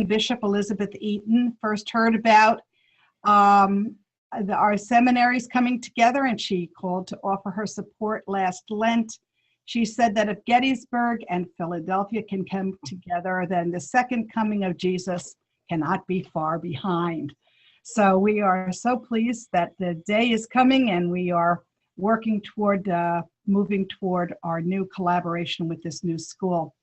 Bishop Elizabeth Eaton first heard about our seminaries coming together, and she called to offer her support last Lent. She said that if Gettysburg and Philadelphia can come together, then the second coming of Jesus cannot be far behind. So we are so pleased that the day is coming, and we are working toward moving toward our new collaboration with this new school.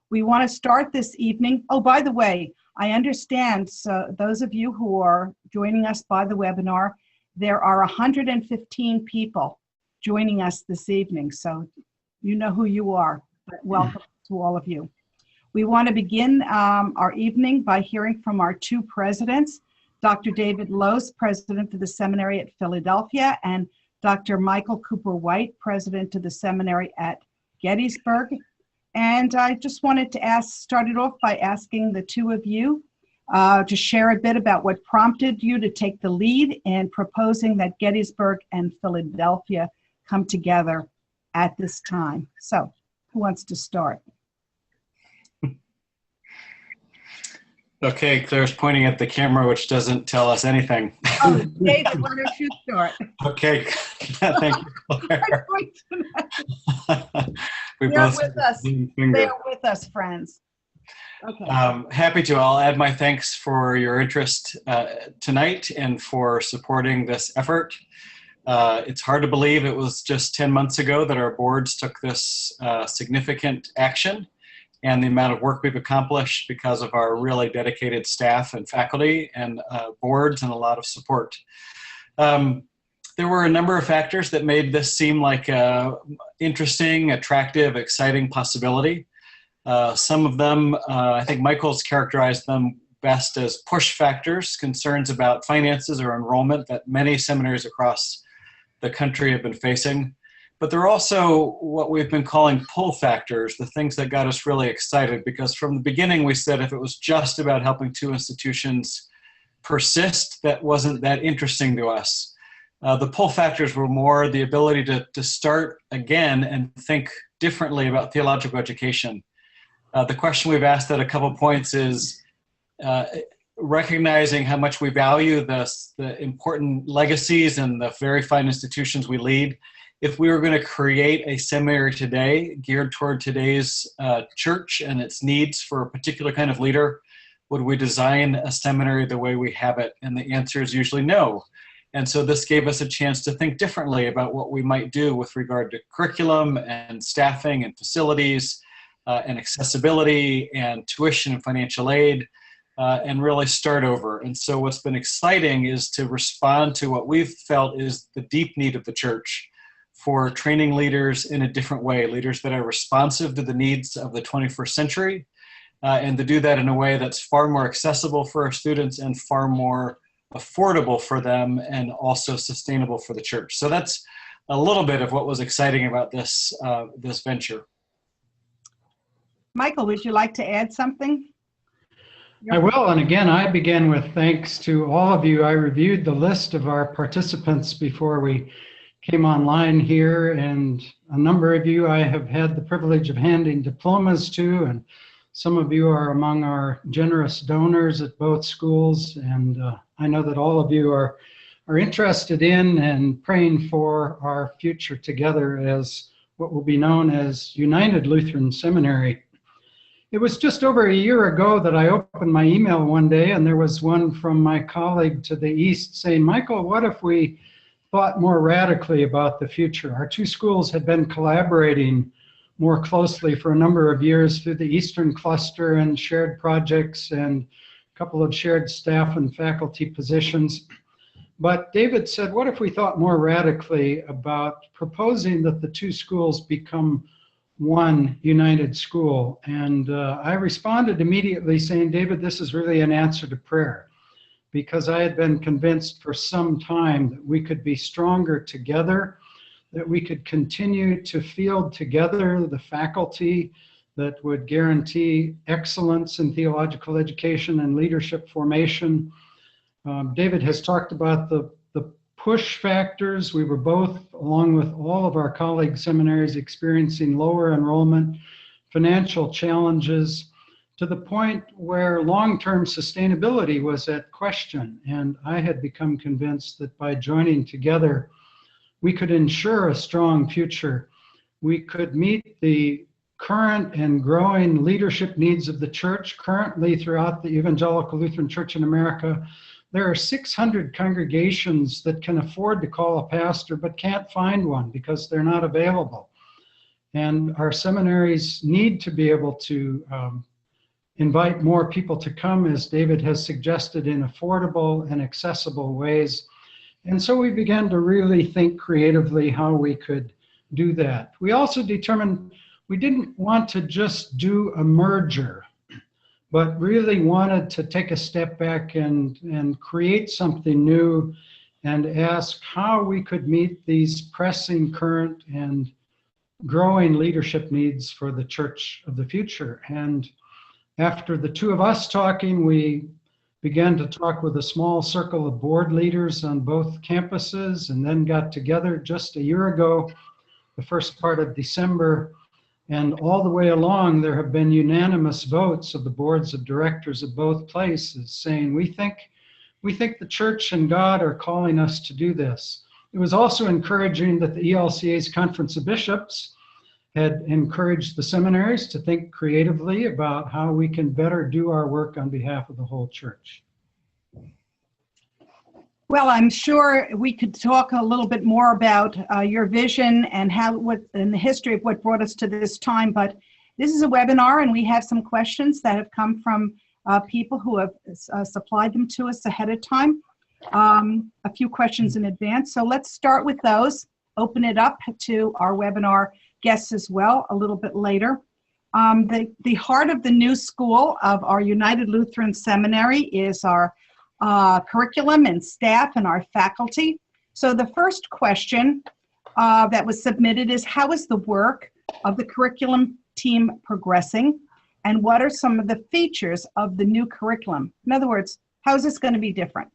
We want to start this evening. Oh, by the way, I understand, so those of you who are joining us by the webinar, there are 115 people joining us this evening, so you know who you are, but welcome to all of you. We want to begin our evening by hearing from our two presidents, Dr. David Lose, president of the seminary at Philadelphia, and Dr. Michael Cooper White, president of the seminary at Gettysburg. And I just wanted to start it off by asking the two of you to share a bit about what prompted you to take the lead in proposing that Gettysburg and Philadelphia come together at this time. So, who wants to start? Okay, Claire's pointing at the camera, which doesn't tell us anything. Oh, David, why don't you start? Okay, thank you, Claire. Bear with us. Bear with us, friends. Okay. Happy to. I'll add my thanks for your interest tonight and for supporting this effort. It's hard to believe it was just 10 months ago that our boards took this significant action, and the amount of work we've accomplished because of our really dedicated staff and faculty and boards and a lot of support. There were a number of factors that made this seem like an interesting, attractive, exciting possibility. Some of them, I think Michael's characterized them best as push factors, concerns about finances or enrollment that many seminaries across the country have been facing. But there are also what we've been calling pull factors, the things that got us really excited, because from the beginning we said if it was just about helping two institutions persist, that wasn't that interesting to us. The pull factors were more the ability to start again and think differently about theological education. The question we've asked at a couple points is recognizing how much we value the important legacies and the very fine institutions we lead. If we were going to create a seminary today geared toward today's church and its needs for a particular kind of leader, would we design a seminary the way we have it? And the answer is usually no. And so this gave us a chance to think differently about what we might do with regard to curriculum and staffing and facilities and accessibility and tuition and financial aid, and really start over. And so what's been exciting is to respond to what we've felt is the deep need of the church for training leaders in a different way, leaders that are responsive to the needs of the 21st century, and to do that in a way that's far more accessible for our students and far more affordable for them and also sustainable for the church. So that's a little bit of what was exciting about this, this venture. Michael, would you like to add something? I will, and again, I begin with thanks to all of you. I reviewed the list of our participants before we came online here, and a number of you I have had the privilege of handing diplomas to, and some of you are among our generous donors at both schools, and I know that all of you are interested in and praying for our future together as what will be known as United Lutheran Seminary. It was just over a year ago that I opened my email one day, and there was one from my colleague to the east saying, Michael, what if we thought more radically about the future? Our two schools had been collaborating more closely for a number of years through the Eastern Cluster and shared projects and a couple of shared staff and faculty positions. But David said, what if we thought more radically about proposing that the two schools become one united school? And I responded immediately saying, David, this is really an answer to prayer, because I had been convinced for some time that we could be stronger together, that we could continue to field together the faculty that would guarantee excellence in theological education and leadership formation. David has talked about the push factors. We were both, along with all of our colleague seminaries, experiencing lower enrollment, financial challenges. to the point where long-term sustainability was at question. And I had become convinced that by joining together, we could ensure a strong future. We could meet the current and growing leadership needs of the church. Currently, throughout the Evangelical Lutheran Church in America, there are 600 congregations that can afford to call a pastor but can't find one because they're not available. And our seminaries need to be able to invite more people to come, as David has suggested, in affordable and accessible ways. And so we began to really think creatively how we could do that. We also determined we didn't want to just do a merger, but really wanted to take a step back and create something new and ask how we could meet these pressing current and growing leadership needs for the church of the future. And after the two of us talking, we began to talk with a small circle of board leaders on both campuses, and then got together just a year ago, the first part of December. And all the way along, there have been unanimous votes of the boards of directors of both places saying, we think the church and God are calling us to do this. It was also encouraging that the ELCA's Conference of Bishops had encouraged the seminaries to think creatively about how we can better do our work on behalf of the whole church. Well, I'm sure we could talk a little bit more about your vision and the history of what brought us to this time, but this is a webinar and we have some questions that have come from people who have supplied them to us ahead of time, a few questions in advance. So let's start with those, open it up to our webinar guests as well a little bit later. The heart of the new school of our United Lutheran Seminary is our curriculum and staff and our faculty. So the first question that was submitted is, how is the work of the curriculum team progressing? And what are some of the features of the new curriculum? In other words, how is this going to be different?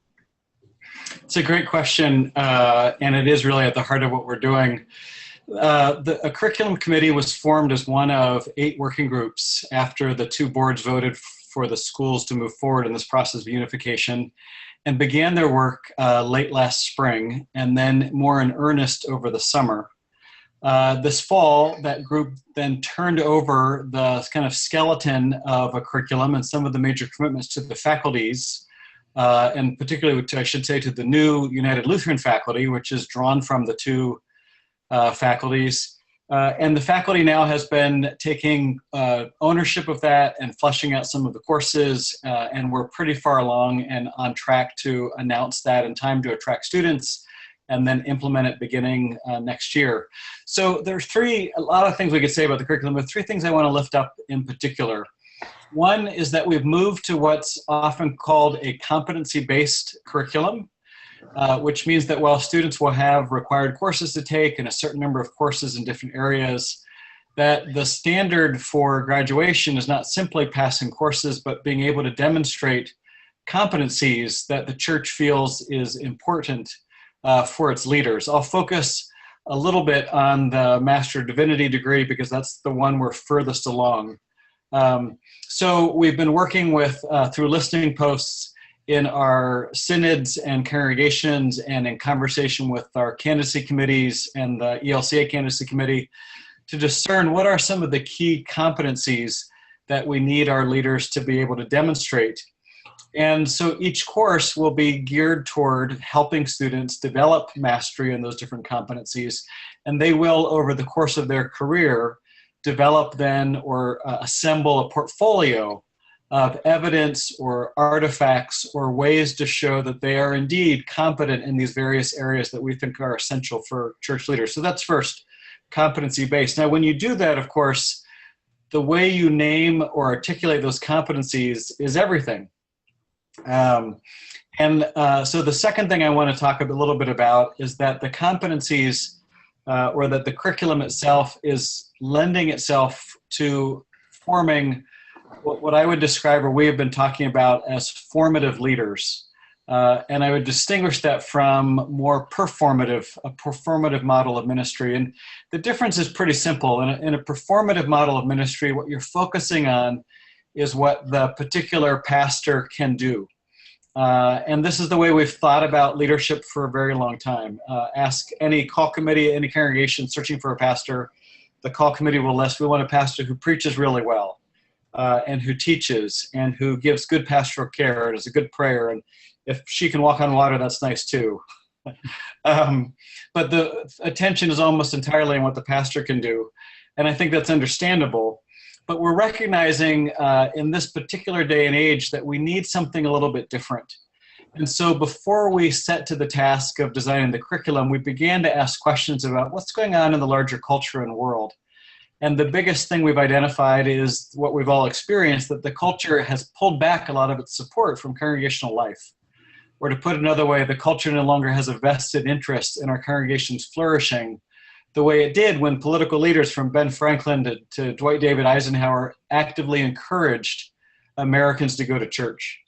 It's a great question, and it is really at the heart of what we're doing. A curriculum committee was formed as one of 8 working groups after the 2 boards voted for the schools to move forward in this process of unification, and began their work late last spring, and then more in earnest over the summer. This fall, that group then turned over the kind of skeleton of a curriculum and some of the major commitments to the faculties, and particularly, I should say, to the new United Lutheran faculty, which is drawn from the 2 faculties. And the faculty now has been taking ownership of that and fleshing out some of the courses, and we're pretty far along and on track to announce that in time to attract students and then implement it beginning next year. So there's a lot of things we could say about the curriculum, but 3 things I want to lift up in particular. One is that we've moved to what's often called a competency-based curriculum, which means that while students will have required courses to take and a certain number of courses in different areas, that the standard for graduation is not simply passing courses, but being able to demonstrate competencies that the church feels is important for its leaders. I'll focus a little bit on the Master of Divinity degree because that's the one we're furthest along. So we've been working with, through listening posts in our synods and congregations and in conversation with our candidacy committees and the ELCA candidacy committee to discern what are some of the key competencies that we need our leaders to be able to demonstrate. And so each course will be geared toward helping students develop mastery in those different competencies, and they will, over the course of their career, develop then or assemble a portfolio of evidence or artifacts or ways to show that they are indeed competent in these various areas that we think are essential for church leaders. So that's first, competency-based. Now, when you do that, of course, the way you name or articulate those competencies is everything. So the second thing I want to talk a little bit about is that the competencies or that the curriculum itself is lending itself to forming what I would describe, or we have been talking about, as formative leaders. And I would distinguish that from more a performative model of ministry. And the difference is pretty simple. In a performative model of ministry, what you're focusing on is what the particular pastor can do. And this is the way we've thought about leadership for a very long time. Ask any call committee, any congregation searching for a pastor, the call committee will list, we want a pastor who preaches really well, and who teaches, and who gives good pastoral care, and is a good prayer, and if she can walk on water, that's nice too. But the attention is almost entirely on what the pastor can do, and I think that's understandable. But we're recognizing in this particular day and age that we need something a little bit different. And so before we set to the task of designing the curriculum, we began to ask questions about what's going on in the larger culture and world. And the biggest thing we've identified is what we've all experienced, that the culture has pulled back a lot of its support from congregational life. Or to put it another way, the culture no longer has a vested interest in our congregations flourishing the way it did when political leaders from Ben Franklin to Dwight David Eisenhower actively encouraged Americans to go to church.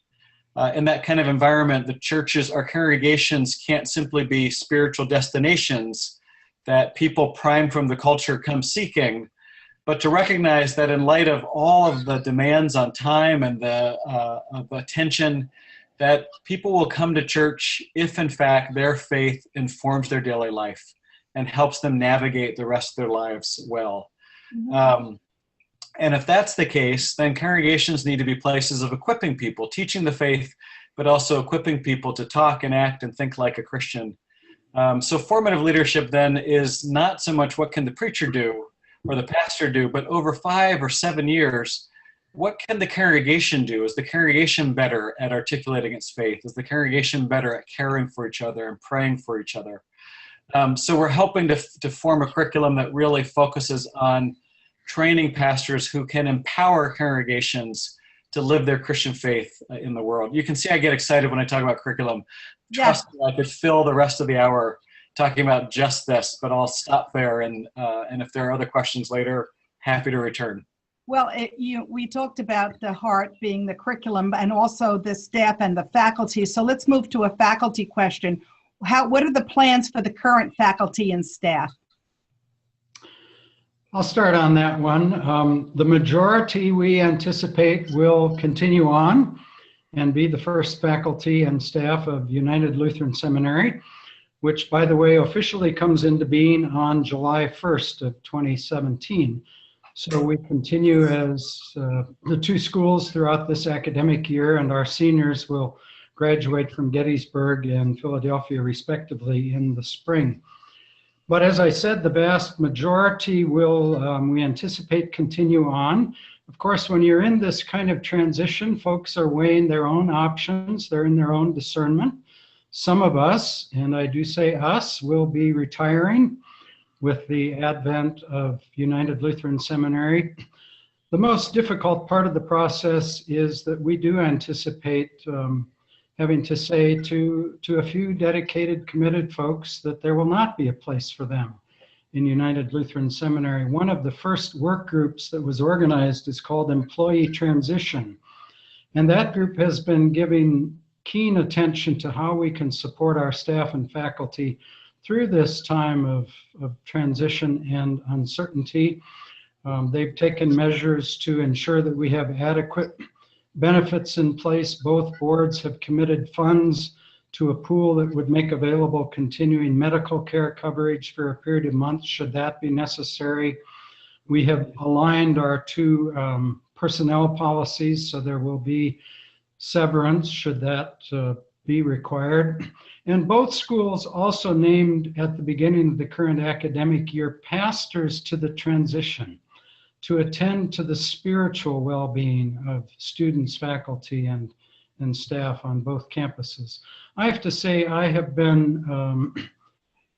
In that kind of environment, the churches, our congregations, can't simply be spiritual destinations that people primed from the culture come seeking, but to recognize that in light of all of the demands on time and the attention, that people will come to church if, in fact, their faith informs their daily life and helps them navigate the rest of their lives well. Mm-hmm. And if that's the case, then congregations need to be places of equipping people, teaching the faith, but also equipping people to talk and act and think like a Christian. So formative leadership then is not so much what can the preacher do or the pastor do, but over 5 or 7 years, what can the congregation do? Is the congregation better at articulating its faith? Is the congregation better at caring for each other and praying for each other? So we're helping to form a curriculum that really focuses on training pastors who can empower congregations to live their Christian faith in the world. You can see I get excited when I talk about curriculum. Trust me, I could fill the rest of the hour talking about just this, but I'll stop there. And if there are other questions later, happy to return. Well, we talked about the heart being the curriculum and also the staff and the faculty. So let's move to a faculty question. What are the plans for the current faculty and staff? I'll start on that one. The majority we anticipate will continue on and be the first faculty and staff of United Lutheran Seminary, which, by the way, officially comes into being on July 1st of 2017. So we continue as the 2 schools throughout this academic year, and our seniors will graduate from Gettysburg and Philadelphia respectively in the spring. But as I said, the vast majority will, we anticipate, continue on. Of course, when you're in this kind of transition, folks are weighing their own options. They're in their own discernment. Some of us, and I do say us, will be retiring with the advent of United Lutheran Seminary. The most difficult part of the process is that we do anticipate having to say to a few dedicated, committed folks that there will not be a place for them in United Lutheran Seminary. One of the first work groups that was organized is called Employee Transition. And that group has been giving keen attention to how we can support our staff and faculty through this time of transition and uncertainty. They've taken measures to ensure that we have adequate benefits in place. Both boards have committed funds to a pool that would make available continuing medical care coverage for a period of months, should that be necessary. We have aligned our 2 personnel policies, so there will be severance should that be required. And both schools also named at the beginning of the current academic year pastors to the transition, to attend to the spiritual well-being of students, faculty, and staff on both campuses. I have to say I have been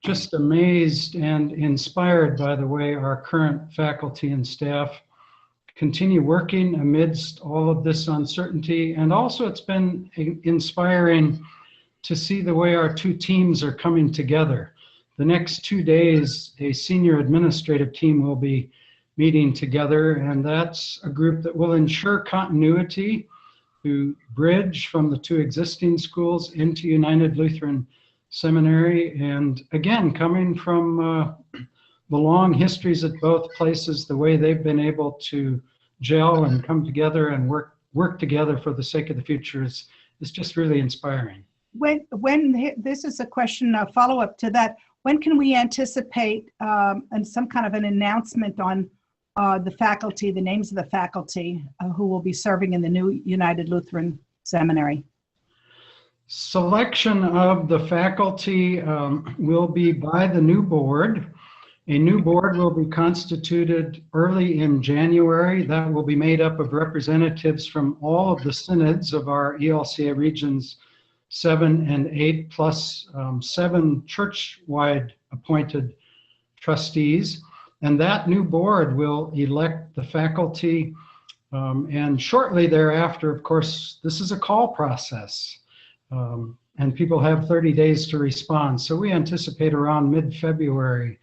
just amazed and inspired by the way our current faculty and staff continue working amidst all of this uncertainty. And also it's been inspiring to see the way our 2 teams are coming together. The next 2 days, a senior administrative team will be meeting together, and that's a group that will ensure continuity to bridge from the 2 existing schools into United Lutheran Seminary. And again, coming from the long histories at both places, the way they've been able to gel and come together and work together for the sake of the future is just really inspiring. This is a question, a follow-up to that, when can we anticipate and some kind of an announcement on the faculty, the names of the faculty who will be serving in the new United Lutheran Seminary? Selection of the faculty will be by the new board. A new board will be constituted early in January. That will be made up of representatives from all of the synods of our ELCA regions 7 and 8, plus 7 church-wide appointed trustees. And that new board will elect the faculty. And shortly thereafter, of course, this is a call process. And people have 30 days to respond. So we anticipate around mid-February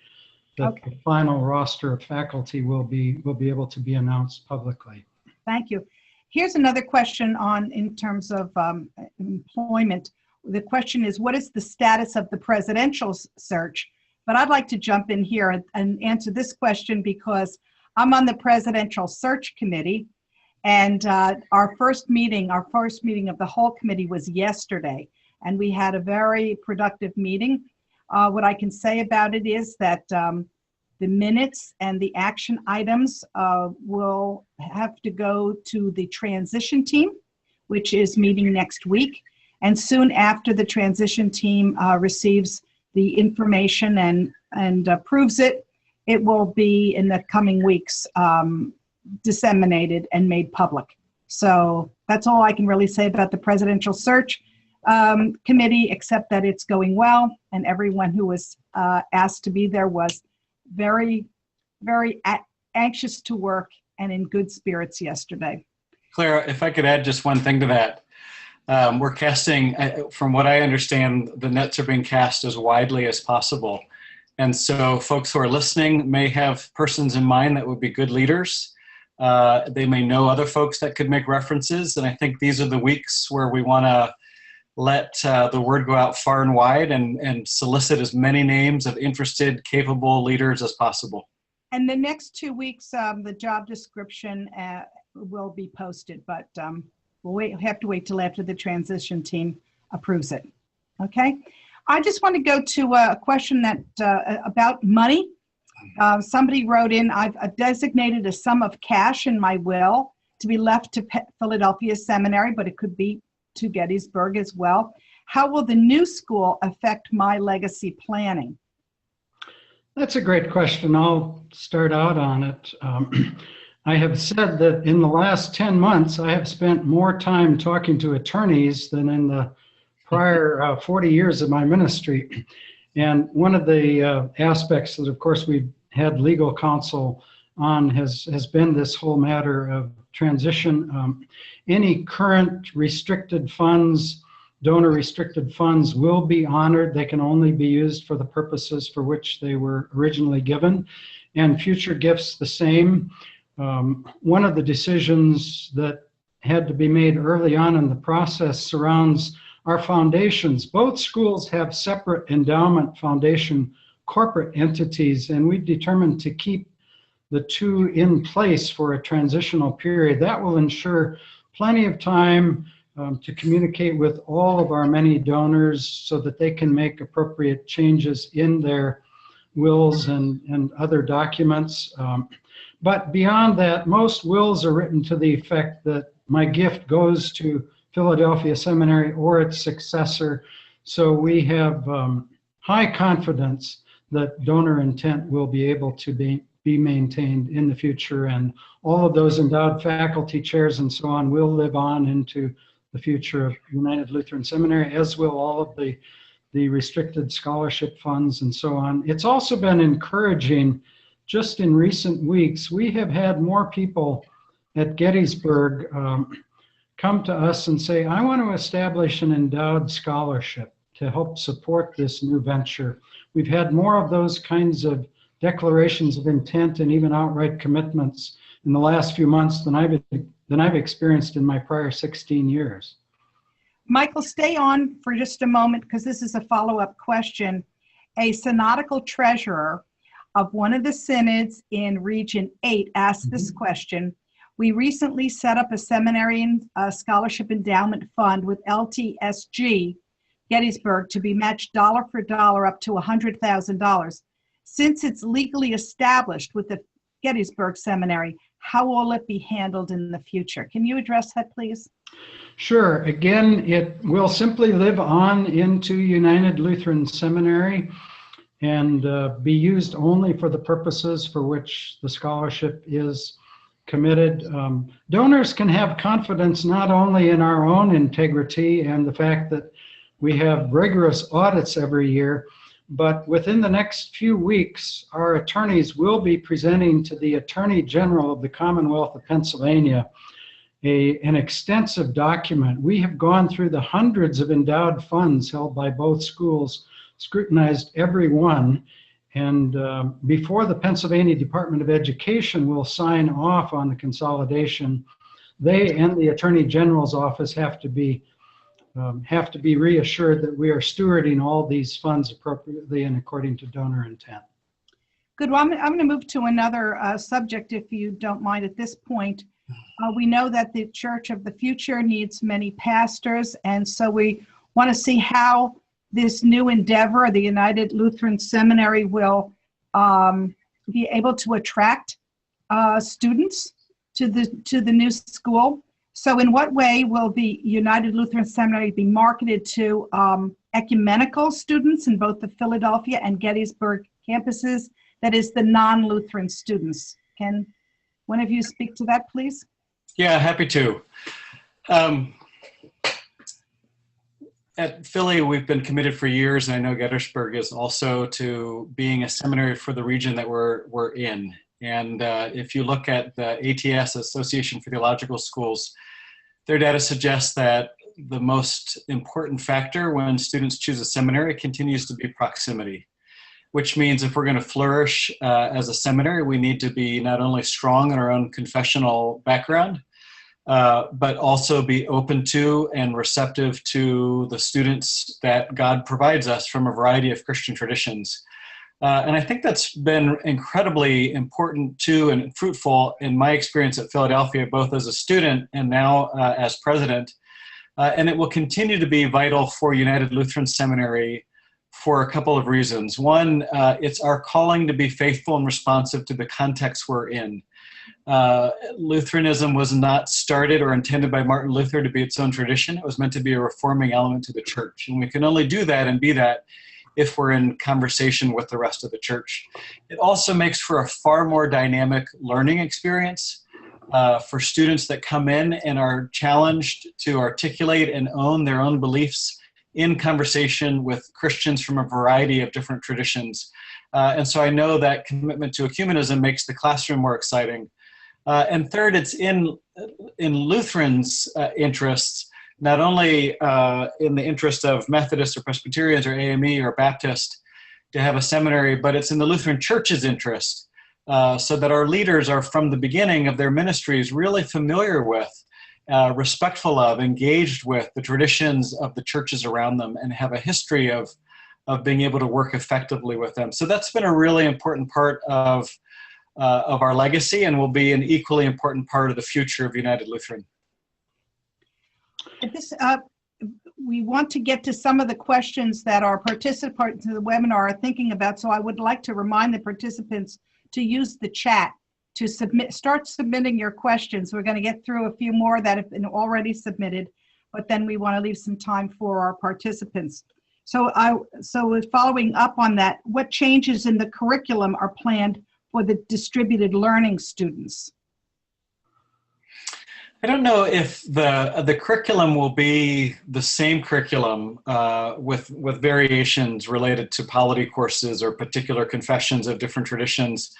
that the final roster of faculty will be able to be announced publicly. Thank you. Here's another question in terms of employment. The question is, what is the status of the presidential search? But I'd like to jump in here and answer this question because I'm on the presidential search committee, and our first meeting of the whole committee was yesterday, and we had a very productive meeting. What I can say about it is that the minutes and the action items will have to go to the transition team, which is meeting next week. And soon after the transition team receives the information and approves it, it will be in the coming weeks disseminated and made public. So that's all I can really say about the presidential search committee, except that it's going well, and everyone who was asked to be there was very, very anxious to work and in good spirits yesterday. Claire, if I could add just one thing to that. We're casting, from what I understand, the nets are being cast as widely as possible. And so folks who are listening may have persons in mind that would be good leaders. They may know other folks that could make references. And I think these are the weeks where we want to let the word go out far and wide and solicit as many names of interested, capable leaders as possible. And the next 2 weeks, the job description will be posted, but we'll have to wait till after the transition team approves it. Okay. I just want to go to a question that about money. Somebody wrote in, I've designated a sum of cash in my will to be left to Philadelphia Seminary, but it could be to Gettysburg as well. How will the new school affect my legacy planning? That's a great question. I'll start out on it. I have said that in the last 10 months, I have spent more time talking to attorneys than in the prior 40 years of my ministry. And one of the aspects that, of course, we've had legal counsel on has been this whole matter of transition. Any current restricted funds, donor restricted funds, will be honored. They can only be used for the purposes for which they were originally given, and future gifts the same. One of the decisions that had to be made early on in the process surrounds our foundations. Both schools have separate endowment foundation corporate entities, and we've determined to keep the two in place for a transitional period. That will ensure plenty of time to communicate with all of our many donors so that they can make appropriate changes in their wills and other documents. But beyond that, most wills are written to the effect that my gift goes to Philadelphia Seminary or its successor. So we have high confidence that donor intent will be able to be maintained in the future, and all of those endowed faculty chairs and so on will live on into the future of United Lutheran Seminary, as will all of the restricted scholarship funds and so on. It's also been encouraging. Just in recent weeks, we have had more people at Gettysburg come to us and say, I want to establish an endowed scholarship to help support this new venture. We've had more of those kinds of declarations of intent and even outright commitments in the last few months than I've experienced in my prior 16 years. Michael, stay on for just a moment because this is a follow-up question. A synodical treasurer of one of the synods in Region 8 asked this question: We recently set up a seminary scholarship endowment fund with LTSG Gettysburg to be matched dollar for dollar up to $100,000. Since it's legally established with the Gettysburg Seminary, how will it be handled in the future? Can you address that, please? Sure. Again, it will simply live on into United Lutheran Seminary and be used only for the purposes for which the scholarship is committed. Donors can have confidence not only in our own integrity and the fact that we have rigorous audits every year, but within the next few weeks, our attorneys will be presenting to the Attorney General of the Commonwealth of Pennsylvania an extensive document. We have gone through the hundreds of endowed funds held by both schools, scrutinized every one, and before the Pennsylvania Department of Education will sign off on the consolidation, they and the Attorney General's office have to be reassured that we are stewarding all these funds appropriately and according to donor intent. Good. Well, I'm going to move to another subject, if you don't mind at this point. We know that the Church of the Future needs many pastors, and so we want to see how this new endeavor, the United Lutheran Seminary, will be able to attract students to the new school. So in what way will the United Lutheran Seminary be marketed to ecumenical students in both the Philadelphia and Gettysburg campuses, that is the non-Lutheran students? Can one of you speak to that, please? Yeah, happy to. At Philly, we've been committed for years, and I know Gettysburg is also, to being a seminary for the region that we're in. And if you look at the ATS, Association for Theological Schools, their data suggests that the most important factor when students choose a seminary continues to be proximity, which means if we're going to flourish as a seminary, we need to be not only strong in our own confessional background, but also be open to and receptive to the students that God provides us from a variety of Christian traditions. And I think that's been incredibly important too and fruitful in my experience at Philadelphia, both as a student and now as president. And it will continue to be vital for United Lutheran Seminary for a couple of reasons. One, it's our calling to be faithful and responsive to the context we're in. Lutheranism was not started or intended by Martin Luther to be its own tradition. It was meant to be a reforming element to the church. And we can only do that and be that if we're in conversation with the rest of the church. It also makes for a far more dynamic learning experience for students that come in and are challenged to articulate and own their own beliefs in conversation with Christians from a variety of different traditions. And so I know that commitment to ecumenism makes the classroom more exciting. And third, it's in Lutherans' interests, not only in the interest of Methodists or Presbyterians or AME or Baptist to have a seminary, but it's in the Lutheran Church's interest, so that our leaders are from the beginning of their ministries really familiar with, respectful of, engaged with the traditions of the churches around them and have a history of being able to work effectively with them. So that's been a really important part of our legacy and will be an equally important part of the future of United Lutheran. We want to get to some of the questions that our participants in the webinar are thinking about, so I would like to remind the participants to use the chat to start submitting your questions. We're going to get through a few more that have been already submitted, but then we want to leave some time for our participants. So following up on that, what changes in the curriculum are planned for the distributed learning students? I don't know if the curriculum will be the same curriculum with variations related to polity courses or particular confessions of different traditions,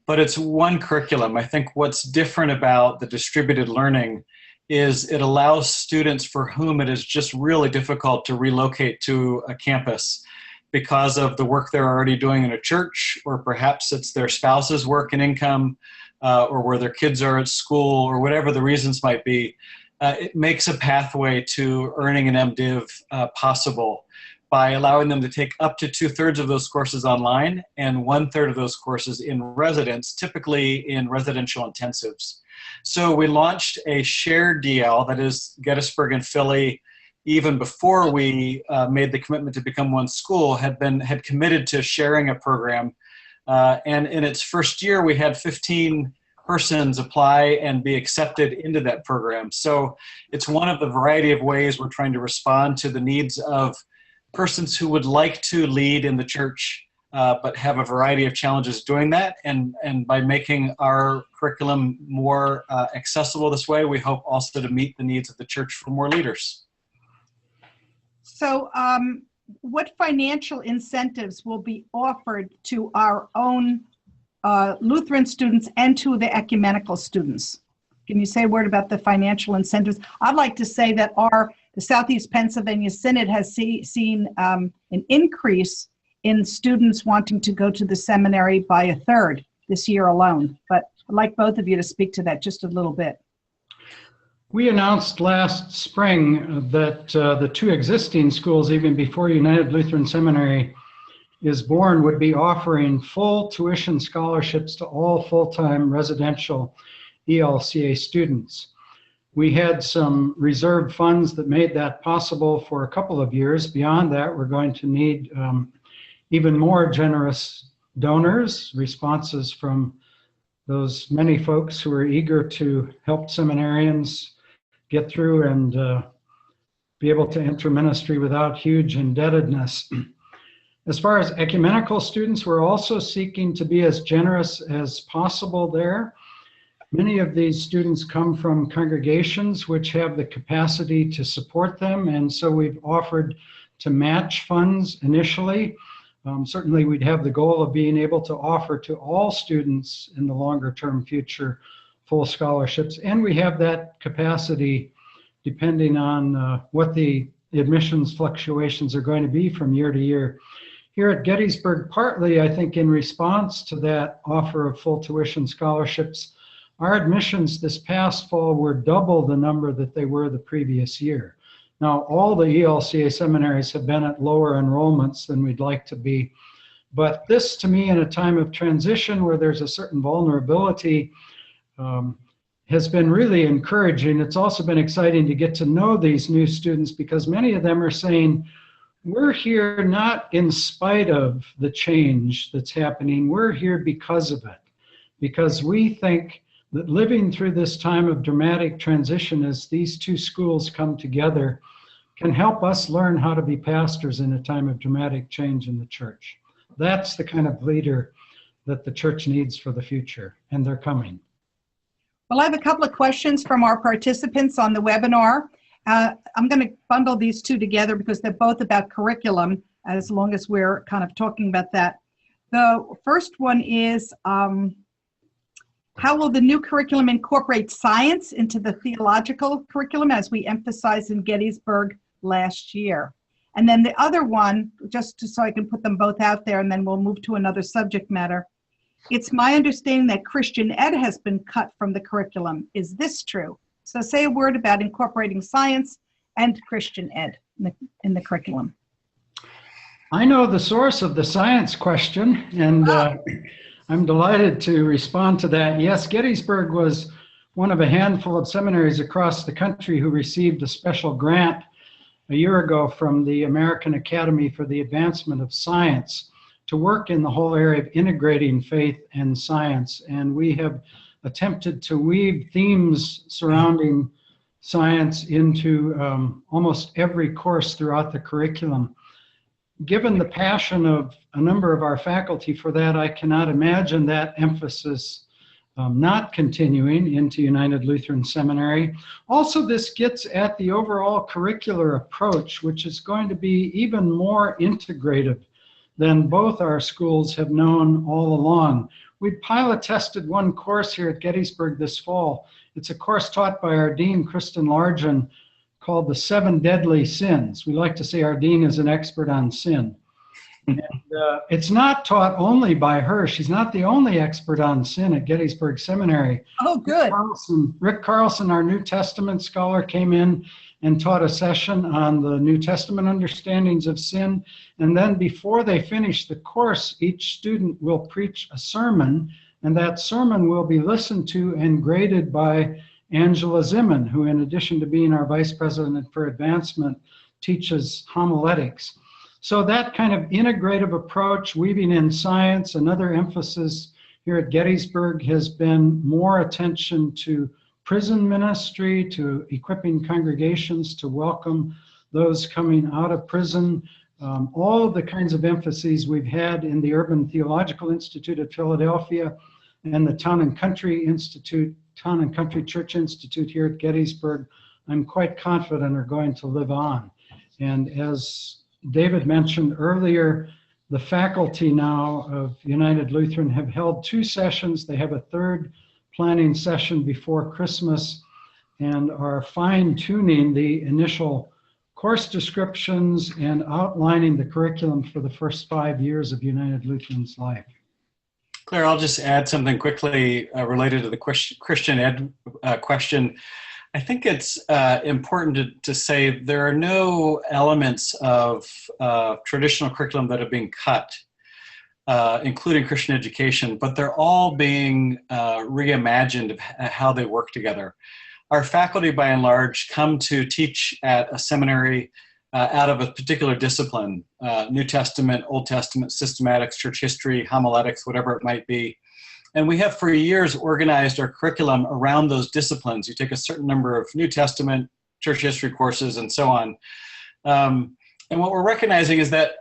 but it's one curriculum. I think what's different about the distributed learning is it allows students for whom it is just really difficult to relocate to a campus because of the work they're already doing in a church, or perhaps it's their spouse's work and income, or where their kids are at school, or whatever the reasons might be. It makes a pathway to earning an MDiv possible by allowing them to take up to 2/3 of those courses online and 1/3 of those courses in residence, typically in residential intensives. So we launched a shared DL, that is Gettysburg and Philly, even before we made the commitment to become one school, had committed to sharing a program. And in its first year, we had 15 persons apply and be accepted into that program. So it's one of the variety of ways we're trying to respond to the needs of persons who would like to lead in the church, but have a variety of challenges doing that. And by making our curriculum more accessible this way, we hope also to meet the needs of the church for more leaders. So what financial incentives will be offered to our own Lutheran students and to the ecumenical students? Can you say a word about the financial incentives? I'd like to say that the Southeast Pennsylvania Synod has seen an increase in students wanting to go to the seminary by a third this year alone. But I'd like both of you to speak to that just a little bit. We announced last spring that the two existing schools, even before United Lutheran Seminary is born, would be offering full tuition scholarships to all full-time residential ELCA students. We had some reserved funds that made that possible for a couple of years. Beyond that, we're going to need even more generous donors, responses from those many folks who are eager to help seminarians get through and be able to enter ministry without huge indebtedness. As far as ecumenical students, we're also seeking to be as generous as possible there. Many of these students come from congregations which have the capacity to support them, and so we've offered to match funds initially. Certainly we'd have the goal of being able to offer to all students in the longer term future full scholarships, and we have that capacity depending on what the admissions fluctuations are going to be from year to year. Here at Gettysburg, partly I think in response to that offer of full tuition scholarships, our admissions this past fall were double the number that they were the previous year. Now, all the ELCA seminaries have been at lower enrollments than we'd like to be, but this to me in a time of transition where there's a certain vulnerability has been really encouraging. It's also been exciting to get to know these new students because many of them are saying, we're here not in spite of the change that's happening, we're here because of it. Because we think that living through this time of dramatic transition as these two schools come together can help us learn how to be pastors in a time of dramatic change in the church. That's the kind of leader that the church needs for the future, and they're coming. Well, I have a couple of questions from our participants on the webinar. I'm going to bundle these two together because they're both about curriculum, as long as we're kind of talking about that. The first one is, how will the new curriculum incorporate science into the theological curriculum, as we emphasized in Gettysburg last year? And then the other one, just so I can put them both out there, and then we'll move to another subject matter. It's my understanding that Christian Ed has been cut from the curriculum. Is this true? So say a word about incorporating science and Christian Ed in the curriculum. I know the source of the science question, and I'm delighted to respond to that. Yes, Gettysburg was one of a handful of seminaries across the country who received a special grant a year ago from the American Academy for the Advancement of Science to work in the whole area of integrating faith and science. And we have attempted to weave themes surrounding science into almost every course throughout the curriculum. Given the passion of a number of our faculty for that, I cannot imagine that emphasis not continuing into United Lutheran Seminary. Also, this gets at the overall curricular approach, which is going to be even more integrative than both our schools have known all along. We pilot tested one course here at Gettysburg this fall. It's a course taught by our dean, Kristen Largen, called The 7 Deadly Sins. We like to say our dean is an expert on sin. And it's not taught only by her. She's not the only expert on sin at Gettysburg Seminary. Oh, good. Rick Carlson, our New Testament scholar, came in and taught a session on the New Testament understandings of sin. And then before they finish the course, each student will preach a sermon And that sermon will be listened to and graded by Angela Zimmern, who, in addition to being our Vice President for Advancement, teaches homiletics. So that kind of integrative approach, weaving in science, another emphasis here at Gettysburg has been more attention to prison ministry, to equipping congregations to welcome those coming out of prison. All of the kinds of emphases we've had in the Urban Theological Institute at Philadelphia and the Town and Country Church Institute here at Gettysburg, I'm quite confident are going to live on. And as David mentioned earlier, the faculty now of United Lutheran have held 2 sessions. They have a 3rd planning session before Christmas and are fine-tuning the initial course descriptions and outlining the curriculum for the first 5 years of United Lutheran's life. Claire, I'll just add something quickly related to the Christian ed question. I think it's important to say there are no elements of traditional curriculum that are being cut, including Christian education, but they're all being reimagined of how they work together. Our faculty, by and large, come to teach at a seminary out of a particular discipline, New Testament, Old Testament, systematics, church history, homiletics, whatever it might be. And we have for years organized our curriculum around those disciplines. You take a certain number of New Testament, church history courses, and so on. And what we're recognizing is that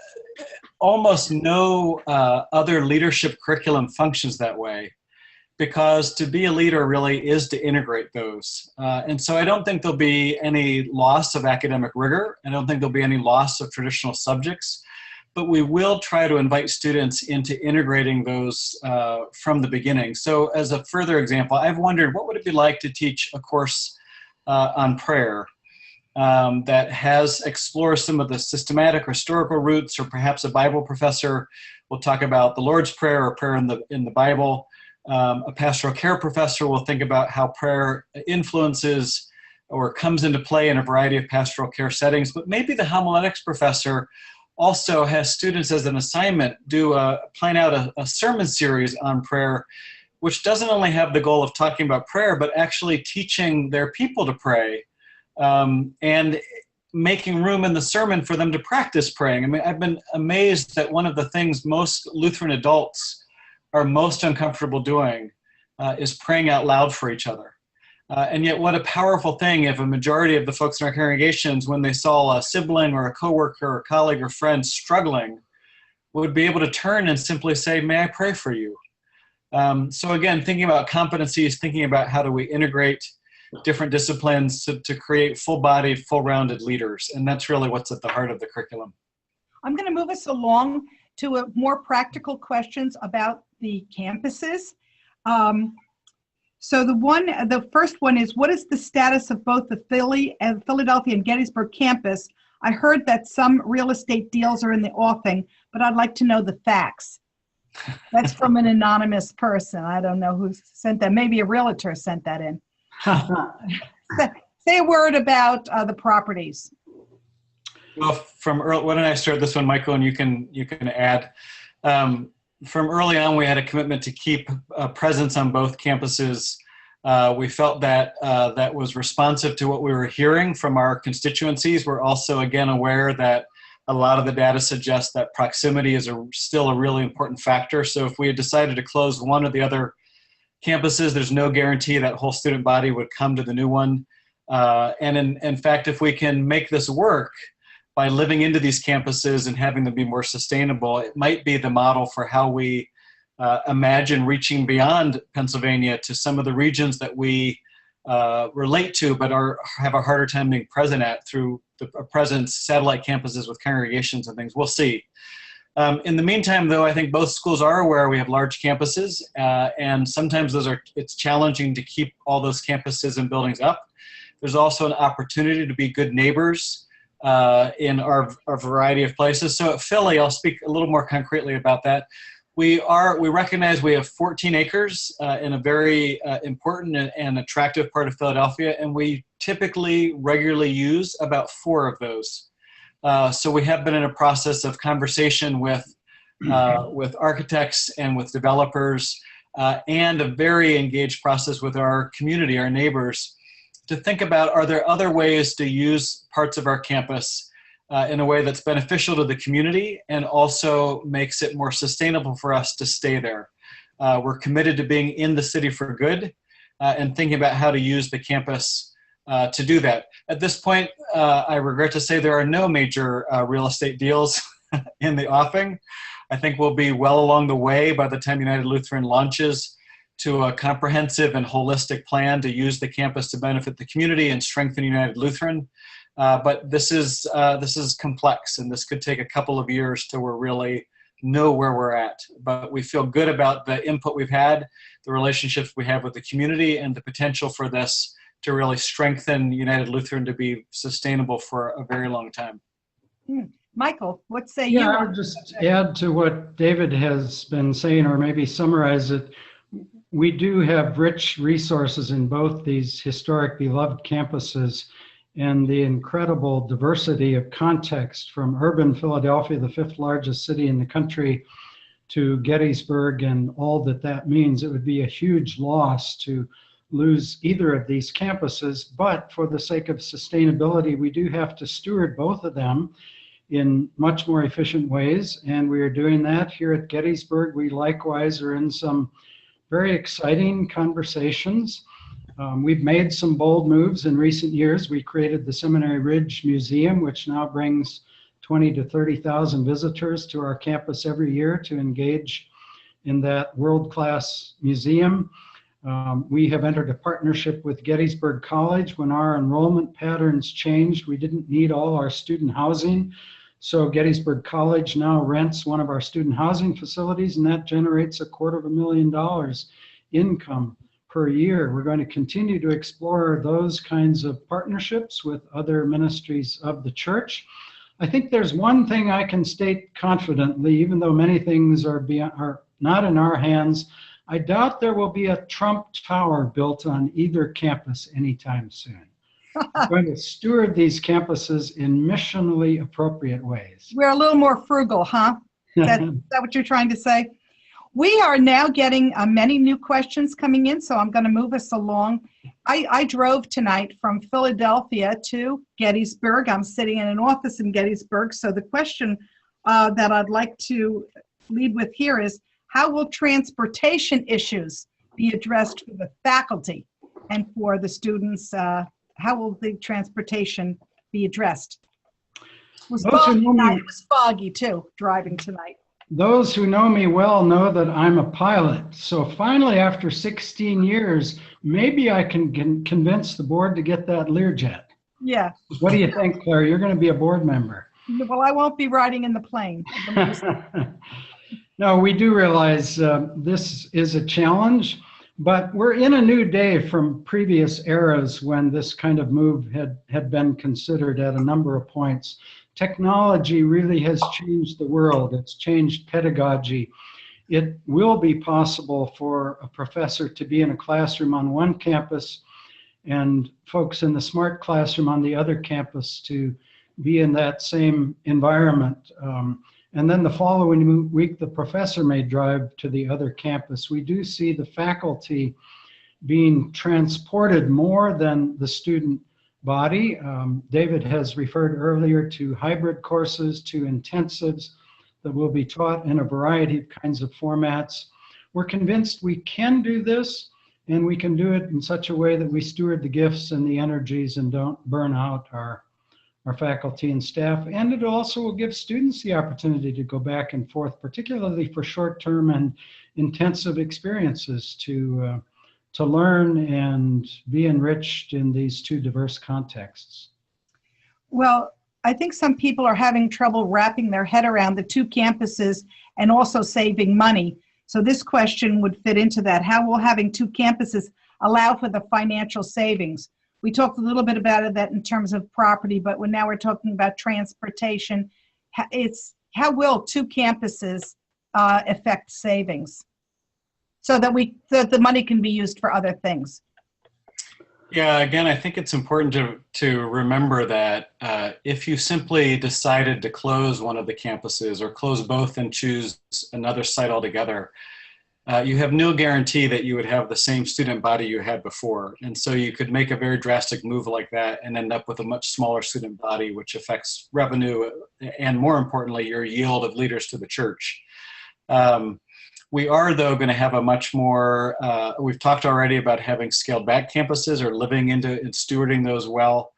almost no other leadership curriculum functions that way, because to be a leader really is to integrate those. And so I don't think there'll be any loss of academic rigor. I don't think there'll be any loss of traditional subjects. But we will try to invite students into integrating those from the beginning. So as a further example, I've wondered what would it be like to teach a course on prayer that explores some of the systematic or historical roots, or perhaps a Bible professor will talk about the Lord's Prayer or prayer in the Bible. A pastoral care professor will think about how prayer influences or comes into play in a variety of pastoral care settings. But maybe the homiletics professor also has students as an assignment plan out a sermon series on prayer, which doesn't only have the goal of talking about prayer, but actually teaching their people to pray and making room in the sermon for them to practice praying. I mean, I've been amazed that one of the things most Lutheran adults are most uncomfortable doing is praying out loud for each other. And yet what a powerful thing if a majority of the folks in our congregations, when they saw a sibling or a coworker or a colleague or friend struggling, would be able to turn and simply say, "May I pray for you?" So again, thinking about competencies, thinking about how do we integrate different disciplines to create full-bodied, full-rounded leaders. And that's really what's at the heart of the curriculum. I'm going to move us along to more practical questions about the campuses. So the first one is, what is the status of both the Philadelphia and Gettysburg campus? I heard that some real estate deals are in the offing, but I'd like to know the facts. That's from an anonymous person. I don't know who sent that. Maybe a realtor sent that in. Say a word about the properties. Well, why don't I start this one, Michael, and you can add. From early on, we had a commitment to keep a presence on both campuses. We felt that that was responsive to what we were hearing from our constituencies. We're also, again, aware that a lot of the data suggests that proximity is still a really important factor. So if we had decided to close one or the other campuses, there's no guarantee that whole student body would come to the new one. And in fact, if we can make this work, by living into these campuses and having them be more sustainable, it might be the model for how we imagine reaching beyond Pennsylvania to some of the regions that we relate to, but have a harder time being present at through the present satellite campuses with congregations and things. We'll see. In the meantime, though, I think both schools are aware we have large campuses, and sometimes it's challenging to keep all those campuses and buildings up. There's also an opportunity to be good neighbors in our variety of places. So at Philly, I'll speak a little more concretely about that. We recognize we have 14 acres in a very important and attractive part of Philadelphia, and we typically regularly use about 4 of those. So we have been in a process of conversation with architects and with developers and a very engaged process with our community, our neighbors, to think about, are there other ways to use parts of our campus in a way that's beneficial to the community and also makes it more sustainable for us to stay there. We're committed to being in the city for good and thinking about how to use the campus to do that. At this point, I regret to say there are no major real estate deals in the offing. I think we'll be well along the way by the time United Lutheran launches to a comprehensive and holistic plan to use the campus to benefit the community and strengthen United Lutheran. But this is complex, and this could take a couple of years till we really know where we're at. But we feel good about the input we've had, the relationships we have with the community, and the potential for this to really strengthen United Lutheran to be sustainable for a very long time. Michael, what say you? Yeah, I would just add to what David has been saying, or maybe summarize it. We do have rich resources in both these historic beloved campuses, and the incredible diversity of context from urban Philadelphia, the 5th largest city in the country, to Gettysburg and all that that means. It would be a huge loss to lose either of these campuses, but for the sake of sustainability, we do have to steward both of them in much more efficient ways, and we are doing that here at Gettysburg. We likewise are in some very exciting conversations. We've made some bold moves in recent years. We created the Seminary Ridge Museum, which now brings 20 to 30,000 visitors to our campus every year to engage in that world-class museum. We have entered a partnership with Gettysburg College. When our enrollment patterns changed, we didn't need all our student housing. So Gettysburg College now rents one of our student housing facilities, and that generates $250,000 income per year. We're going to continue to explore those kinds of partnerships with other ministries of the church. I think there's one thing I can state confidently, even though many things are not in our hands. I doubt there will be a Trump Tower built on either campus anytime soon. We're going to steward these campuses in missionally appropriate ways. We're a little more frugal, huh? Is that what you're trying to say? We are now getting many new questions coming in, so I'm going to move us along. I drove tonight from Philadelphia to Gettysburg. I'm sitting in an office in Gettysburg, so the question that I'd like to lead with here is, how will transportation issues be addressed for the faculty and for the students? How will the transportation be addressed? It was foggy tonight. It was foggy too, driving tonight. Those who know me well know that I'm a pilot. So finally, after 16 years, maybe I can convince the board to get that Learjet. Yeah. What do you think, Claire? You're going to be a board member. Well, I won't be riding in the plane. No, we do realize this is a challenge, but we're in a new day from previous eras when this kind of move had been considered at a number of points. Technology really has changed the world. It's changed pedagogy. It will be possible for a professor to be in a classroom on one campus and folks in the smart classroom on the other campus to be in that same environment. And then the following week, the professor may drive to the other campus. We do see the faculty being transported more than the student body. David has referred earlier to hybrid courses, to intensives that will be taught in a variety of kinds of formats. We're convinced we can do this, and we can do it in such a way that we steward the gifts and the energies and don't burn out our faculty and staff. And it also will give students the opportunity to go back and forth, particularly for short-term and intensive experiences to learn and be enriched in these two diverse contexts. Well, I think some people are having trouble wrapping their head around the two campuses and also saving money. So this question would fit into that. How will having two campuses allow for the financial savings? We talked a little bit about that in terms of property, but now we're talking about transportation. How will two campuses affect savings so that the money can be used for other things? Yeah, again, I think it's important to remember that if you simply decided to close one of the campuses or close both and choose another site altogether, you have no guarantee that you would have the same student body you had before. And so you could make a very drastic move like that and end up with a much smaller student body, which affects revenue and, more importantly, your yield of leaders to the church. We are, though, going to have a much more, we've talked already about having scaled back campuses or living into and stewarding those well.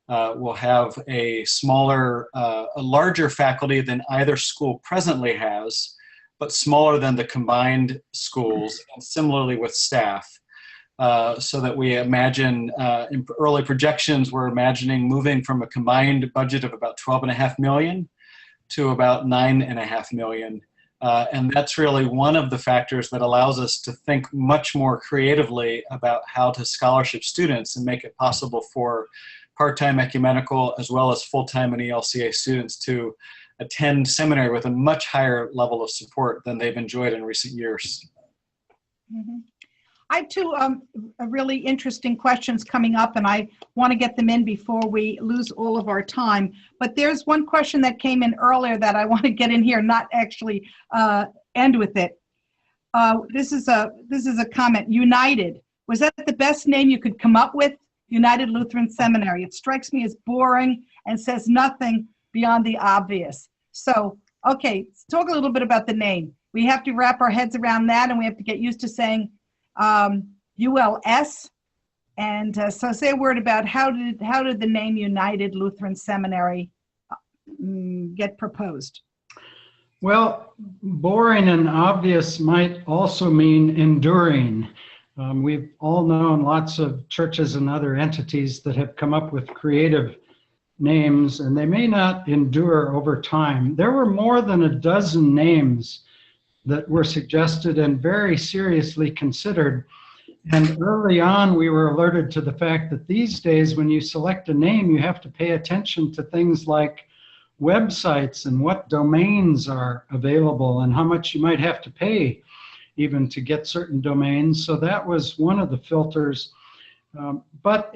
We'll have a smaller, a larger faculty than either school presently has, but smaller than the combined schools, and similarly with staff. So that we imagine, in early projections, we're imagining moving from a combined budget of about $12.5 million to about $9.5 million. And that's really one of the factors that allows us to think much more creatively about how to scholarship students and make it possible for part-time ecumenical as well as full-time and ELCA students to attend seminary with a much higher level of support than they've enjoyed in recent years. Mm-hmm. I have two really interesting questions coming up, and I want to get them in before we lose all of our time. But there's one question that came in earlier that I want to get in here, not actually end with it. This is a comment. United, was that the best name you could come up with? United Lutheran Seminary. It strikes me as boring and says nothing beyond the obvious. So, okay, let's talk a little bit about the name. We have to wrap our heads around that, and we have to get used to saying ULS. And so say a word about how did the name United Lutheran Seminary get proposed? Well, boring and obvious might also mean enduring. We've all known lots of churches and other entities that have come up with creative names, and they may not endure over time. There were more than a dozen names that were suggested and very seriously considered. And early on, we were alerted to the fact that these days, when you select a name, you have to pay attention to things like websites and what domains are available and how much you might have to pay even to get certain domains. So that was one of the filters. But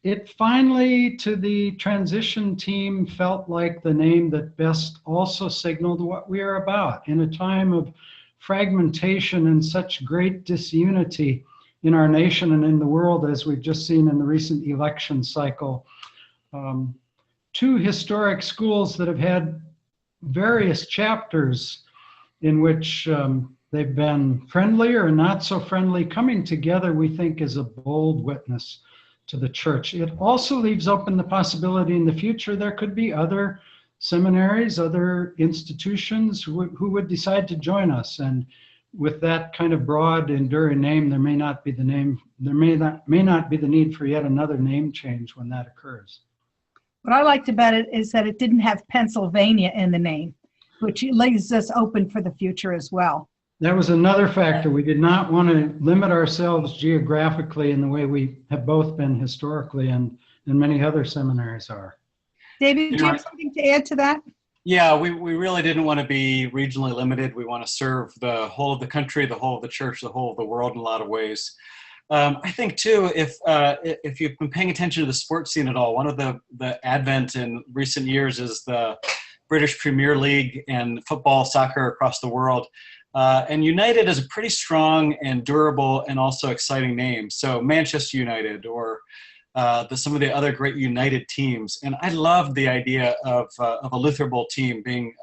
it finally, to the transition team, felt like the name that best also signaled what we are about. In a time of fragmentation and such great disunity in our nation and in the world, as we've just seen in the recent election cycle, two historic schools that have had various chapters in which they've been friendly or not so friendly, coming together, we think, is a bold witness to the church. It also leaves open the possibility in the future there could be other seminaries, other institutions who would decide to join us. And with that kind of broad, enduring name, there may not be the need for yet another name change when that occurs. What I liked about it is that it didn't have Pennsylvania in the name, which leaves us open for the future as well. That was another factor. We did not want to limit ourselves geographically in the way we have both been historically, and many other seminaries are. David, do you have something to add to that? Yeah, we really didn't want to be regionally limited. We want to serve the whole of the country, the whole of the church, the whole of the world in a lot of ways. I think, too, if you've been paying attention to the sports scene at all, one of the advent in recent years is the British Premier League and football, soccer across the world. And United is a pretty strong and durable and also exciting name. So Manchester United or some of the other great United teams. And I love the idea of a Luther Bowl team being,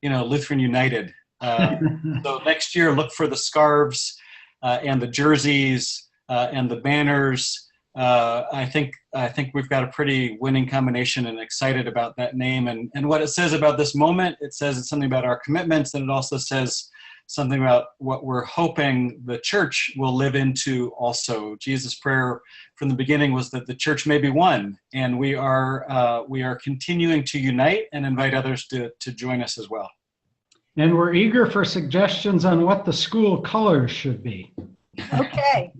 Lutheran United. So next year, look for the scarves and the jerseys and the banners. I think we've got a pretty winning combination and excited about that name. And what it says about this moment, it says it's something about our commitments, and it also says something about what we're hoping the church will live into also. Jesus' prayer from the beginning was that the church may be one, and we are continuing to unite and invite others to join us as well. And we're eager for suggestions on what the school colors should be. Okay,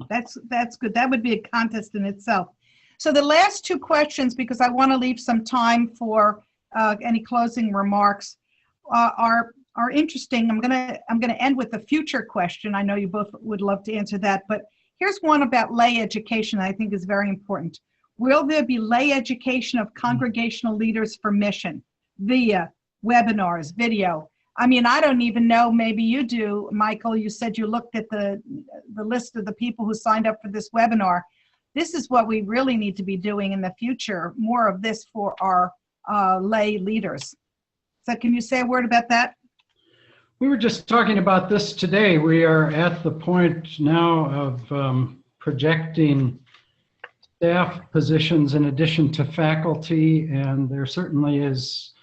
that's good. That would be a contest in itself. So the last two questions, because I want to leave some time for any closing remarks, are interesting. I'm gonna end with a future question. I know you both would love to answer that, but here's one about lay education I think is very important. Will there be lay education of congregational leaders for mission via webinars, video? I mean, I don't even know, maybe you do, Michael. You said you looked at the list of the people who signed up for this webinar. This is what we really need to be doing in the future, more of this for our lay leaders. So can you say a word about that? We were just talking about this today. We are at the point now of projecting staff positions in addition to faculty, and there certainly is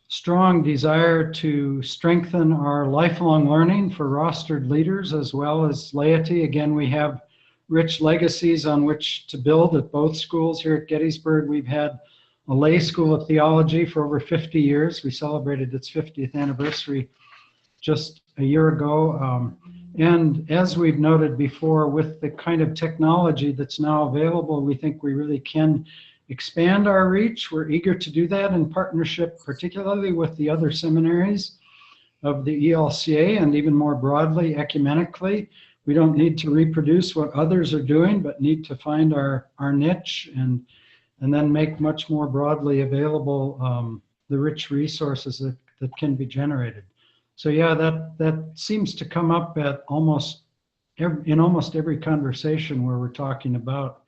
strong desire to strengthen our lifelong learning for rostered leaders as well as laity. Again, we have rich legacies on which to build at both schools. Here at Gettysburg, we've had a lay school of theology for over 50 years. We celebrated its 50th anniversary just a year ago. And as we've noted before, with the kind of technology that's now available, we think we really can expand our reach. We're eager to do that in partnership, particularly with the other seminaries of the ELCA and even more broadly, ecumenically. We don't need to reproduce what others are doing, but need to find our niche and then make much more broadly available the rich resources that can be generated. So yeah, that seems to come up at almost every conversation where we're talking about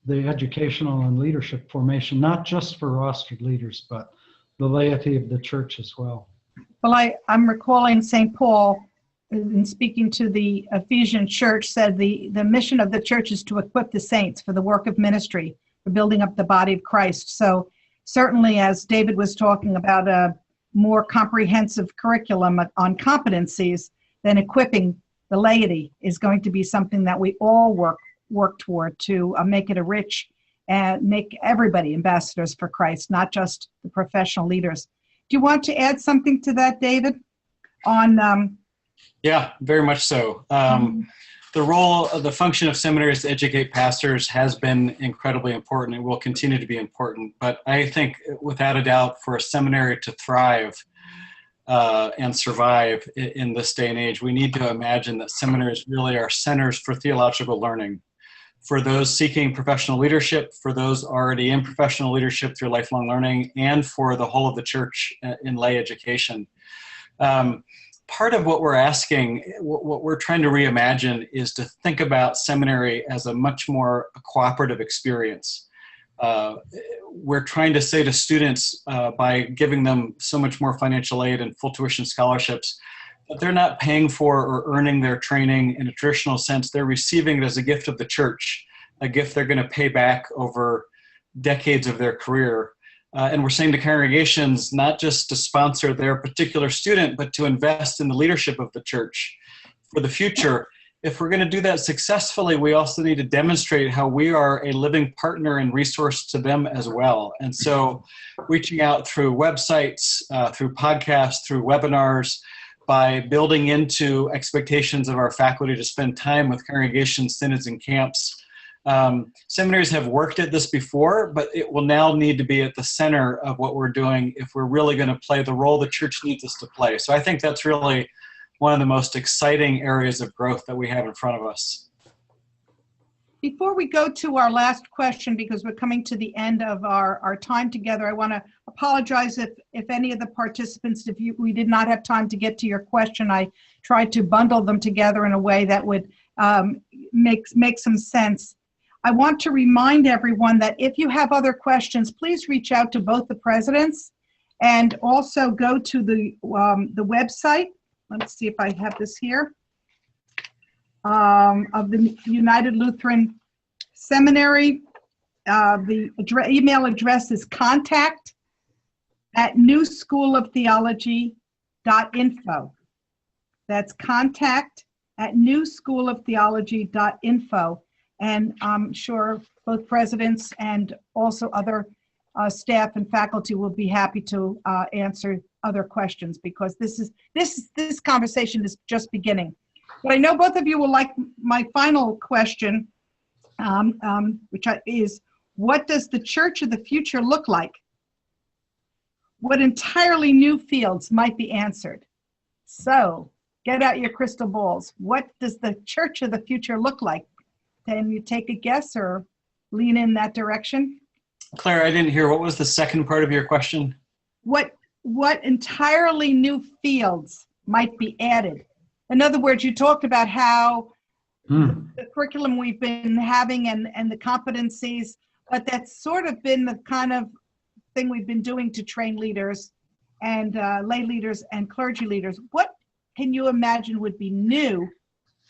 the educational and leadership formation, not just for rostered leaders, but the laity of the church as well. Well, I'm recalling St. Paul, in speaking to the Ephesian church, said the mission of the church is to equip the saints for the work of ministry, for building up the body of Christ. So certainly, as David was talking about a more comprehensive curriculum on competencies, then equipping the laity is going to be something that we all work toward to make it a rich and make everybody ambassadors for Christ, not just the professional leaders. Do you want to add something to that, David? Yeah, very much so. The role of the function of seminaries to educate pastors has been incredibly important and will continue to be important. But I think without a doubt for a seminary to thrive and survive in this day and age, we need to imagine that seminaries really are centers for theological learning. For those seeking professional leadership, for those already in professional leadership through lifelong learning, and for the whole of the church in lay education. Part of what we're asking, what we're trying to reimagine, is to think about seminary as a much more cooperative experience. We're trying to say to students, by giving them so much more financial aid and full tuition scholarships, that they're not paying for or earning their training in a traditional sense. They're receiving it as a gift of the church, a gift they're going to pay back over decades of their career. And we're saying to congregations, not just to sponsor their particular student, but to invest in the leadership of the church for the future. If we're going to do that successfully, we also need to demonstrate how we are a living partner and resource to them as well. And so reaching out through websites, through podcasts, through webinars, by building into expectations of our faculty to spend time with congregations, synods, and camps. Seminaries have worked at this before, but it will now need to be at the center of what we're doing if we're really going to play the role the church needs us to play. So I think that's really one of the most exciting areas of growth that we have in front of us. Before we go to our last question, because we're coming to the end of our time together, I want to apologize if any of the participants, we did not have time to get to your question. I tried to bundle them together in a way that would make some sense. I want to remind everyone that if you have other questions, please reach out to both the presidents and also go to the website. Let's see if I have this here. Of the United Lutheran Seminary. The email address is contact@newschooloftheology.info. That's contact@newschooloftheology.info. And I'm sure both presidents and also other staff and faculty will be happy to answer other questions, because this conversation is just beginning. But I know both of you will like my final question, which is, what does the church of the future look like? What entirely new fields might be answered? So get out your crystal balls. What does the church of the future look like? Can you take a guess or lean in that direction? Claire, I didn't hear. What was the second part of your question? What what entirely new fields might be added. In other words, you talked about how the curriculum we've been having and the competencies, but that's sort of been the kind of thing we've been doing to train leaders and lay leaders and clergy leaders. What can you imagine would be new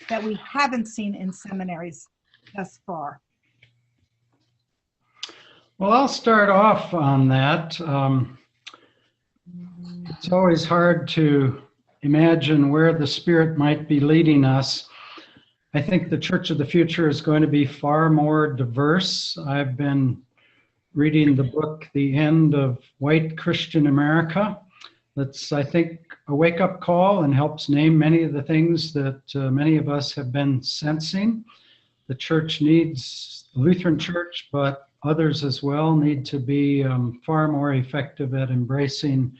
that we haven't seen in seminaries thus far? Well, I'll start off on that. It's always hard to imagine where the Spirit might be leading us. I think the Church of the Future is going to be far more diverse. I've been reading the book, The End of White Christian America. That's, I think, a wake-up call and helps name many of the things that many of us have been sensing. The church needs, the Lutheran Church, but others as well, need to be far more effective at embracing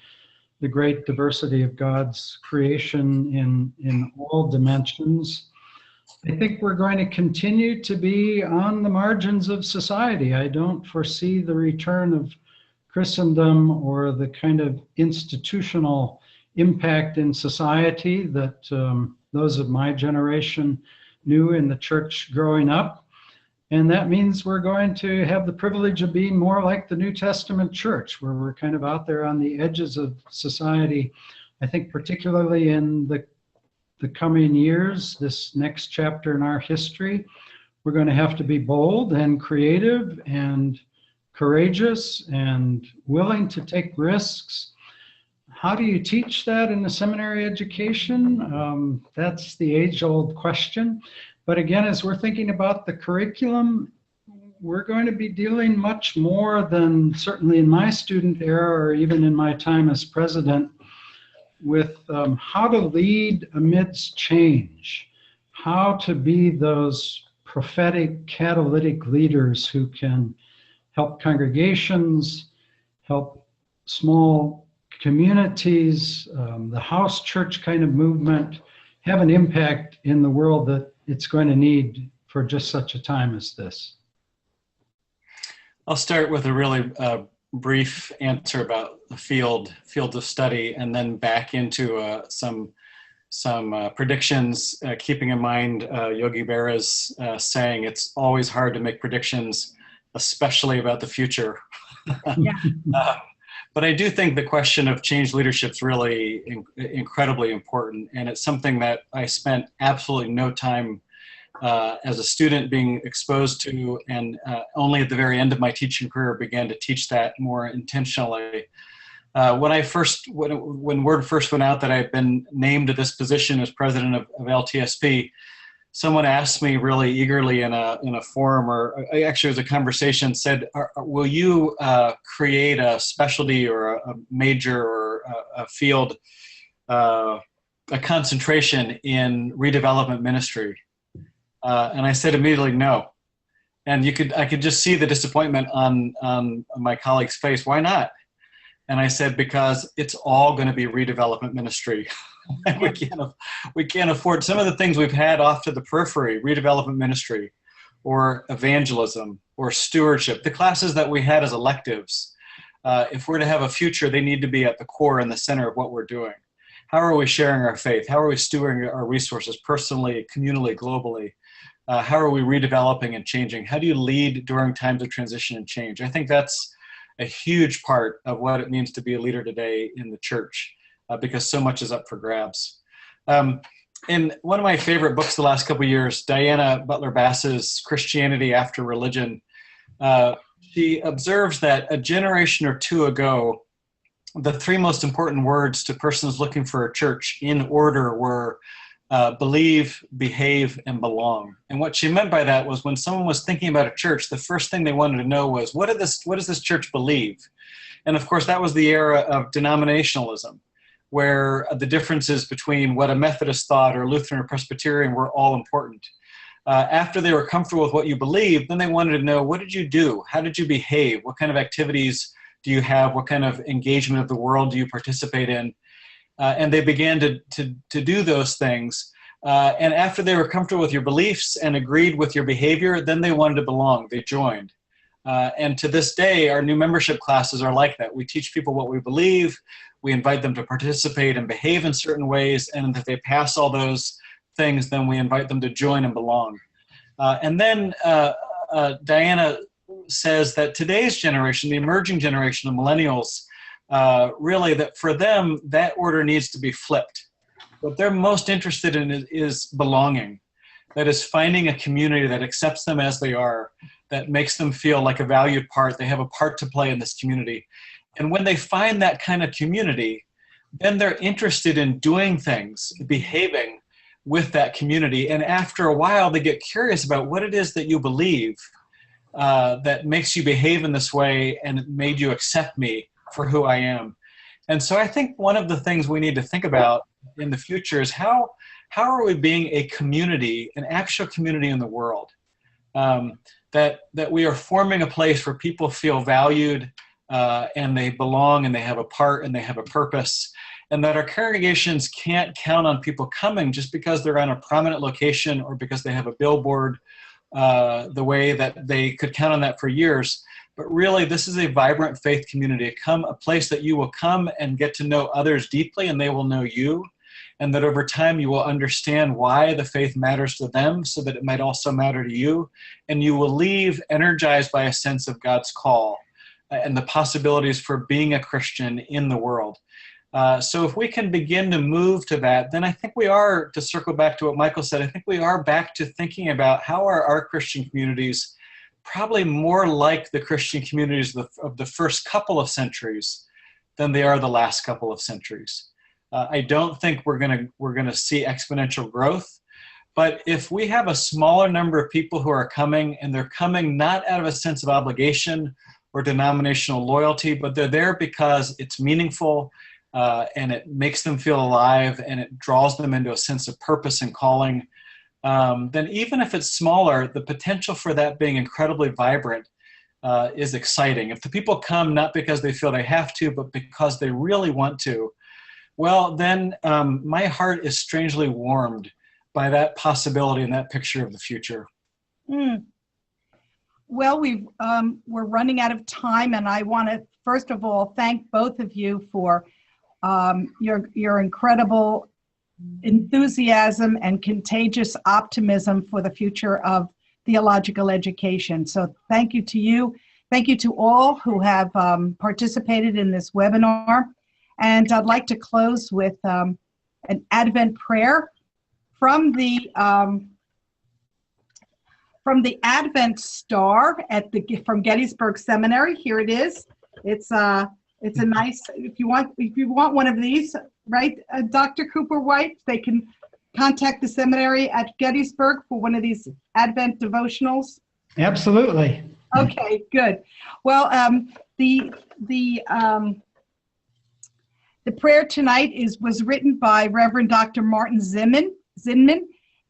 the great diversity of God's creation in all dimensions. I think we're going to continue to be on the margins of society. I don't foresee the return of Christendom or the kind of institutional impact in society that those of my generation knew in the church growing up. And that means we're going to have the privilege of being more like the New Testament church, where we're kind of out there on the edges of society. I think particularly in the coming years, this next chapter in our history, we're going to have to be bold and creative and courageous and willing to take risks. How do you teach that in the seminary education? That's the age-old question. But again, as we're thinking about the curriculum, we're going to be dealing much more than certainly in my student era or even in my time as president with how to lead amidst change, how to be those prophetic catalytic leaders who can help congregations, help small communities, the house church kind of movement, have an impact in the world that it's going to need for just such a time as this. I'll start with a really brief answer about the fields of study, and then back into some predictions, keeping in mind Yogi Berra's saying it's always hard to make predictions, especially about the future. Yeah. But I do think the question of change leadership is really incredibly important, and it's something that I spent absolutely no time as a student being exposed to, and only at the very end of my teaching career began to teach that more intentionally. When word first went out that I had been named to this position as president of LTSP, someone asked me really eagerly in a forum, or actually it was a conversation, said, will you create a specialty or a major or a field, a concentration in redevelopment ministry? And I said immediately no. And I could just see the disappointment on my colleague's face. Why not? And I said, because it's all going to be redevelopment ministry. We can't afford some of the things we've had off to the periphery, redevelopment ministry, or evangelism, or stewardship, the classes that we had as electives. If we're to have a future, they need to be at the core and the center of what we're doing. How are we sharing our faith? How are we stewarding our resources personally, communally, globally? How are we redeveloping and changing? How do you lead during times of transition and change? I think that's a huge part of what it means to be a leader today in the church, because so much is up for grabs. In one of my favorite books the last couple of years, Diana Butler Bass's Christianity After Religion, she observes that a generation or two ago, the three most important words to persons looking for a church in order were believe, behave, and belong. And what she meant by that was when someone was thinking about a church, the first thing they wanted to know was, what does this church believe? And of course, that was the era of denominationalism, where the differences between what a Methodist thought or Lutheran or Presbyterian were all important. After they were comfortable with what you believed, then they wanted to know, what did you do? How did you behave? What kind of activities do you have? What kind of engagement of the world do you participate in? And they began to do those things. And after they were comfortable with your beliefs and agreed with your behavior, then they wanted to belong. They joined. And to this day, our new membership classes are like that. We teach people what we believe. we invite them to participate and behave in certain ways, and if they pass all those things, then we invite them to join and belong. And then Diana says that today's generation, the emerging generation of millennials, really that for them, that order needs to be flipped. What they're most interested in is belonging. That is finding a community that accepts them as they are, that makes them feel like a valued part. They have a part to play in this community. And when they find that kind of community, then they're interested in doing things, behaving with that community. And after a while, they get curious about what it is that you believe that makes you behave in this way and made you accept me for who I am. And so I think one of the things we need to think about in the future is how are we being a community, an actual community in the world, that we are forming a place where people feel valued and they belong and they have a part and they have a purpose, and that our congregations can't count on people coming just because they're on a prominent location or because they have a billboard the way that they could count on that for years. But really, this is a vibrant faith community, a place that you will come and get to know others deeply and they will know you, and that over time you will understand why the faith matters to them so that it might also matter to you, and you will leave energized by a sense of God's call and the possibilities for being a Christian in the world. So if we can begin to move to that, then I think we are, to circle back to what Michael said, I think we are back to thinking about how are our Christian communities probably more like the Christian communities of the first couple of centuries than they are the last couple of centuries. I don't think we're gonna see exponential growth, but if we have a smaller number of people who are coming, and they're coming not out of a sense of obligation or denominational loyalty, but they're there because it's meaningful and it makes them feel alive and it draws them into a sense of purpose and calling, then even if it's smaller, the potential for that being incredibly vibrant is exciting. If the people come not because they feel they have to, but because they really want to, well, then my heart is strangely warmed by that possibility and that picture of the future. Well, we're running out of time, and I want to first of all thank both of you for your incredible enthusiasm and contagious optimism for the future of theological education. So thank you to you. Thank you to all who have participated in this webinar. And I'd like to close with an Advent prayer from the Advent Star from Gettysburg Seminary. Here it is. It's a nice. If you want one of these, right, Dr. Cooper White, they can contact the seminary at Gettysburg for one of these Advent devotionals. Absolutely. Okay, good. Well, the prayer tonight was written by Reverend Dr. Martin Zinman,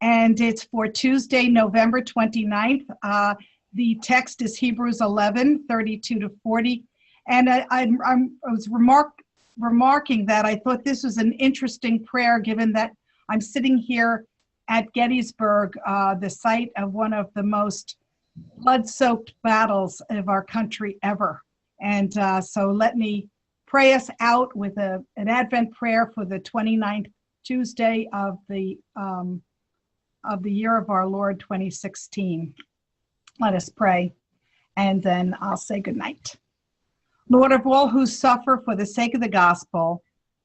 and it's for Tuesday, November 29th. The text is Hebrews 11, 32-40. And I was remarking that I thought this was an interesting prayer, given that I'm sitting here at Gettysburg, the site of one of the most blood-soaked battles of our country ever. And so let me pray us out with an Advent prayer for the 29th Tuesday of the year of our Lord 2016. Let us pray, and then I'll say good night. Lord of all who suffer for the sake of the gospel,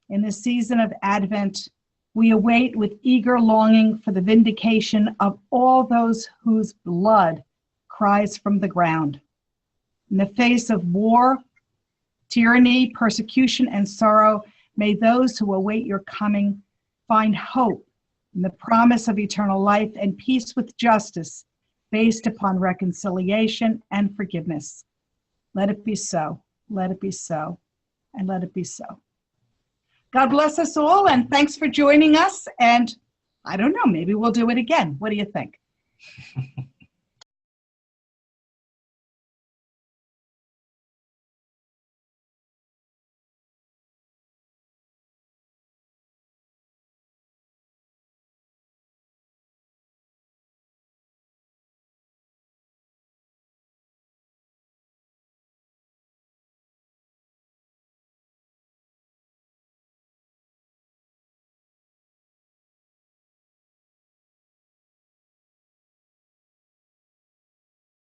in the season of Advent, we await with eager longing for the vindication of all those whose blood cries from the ground. In the face of war, tyranny, persecution, and sorrow, may those who await your coming find hope in the promise of eternal life and peace with justice based upon reconciliation and forgiveness. Let it be so. Let it be so, and let it be so. God bless us all, and thanks for joining us. And I don't know, maybe we'll do it again. What do you think?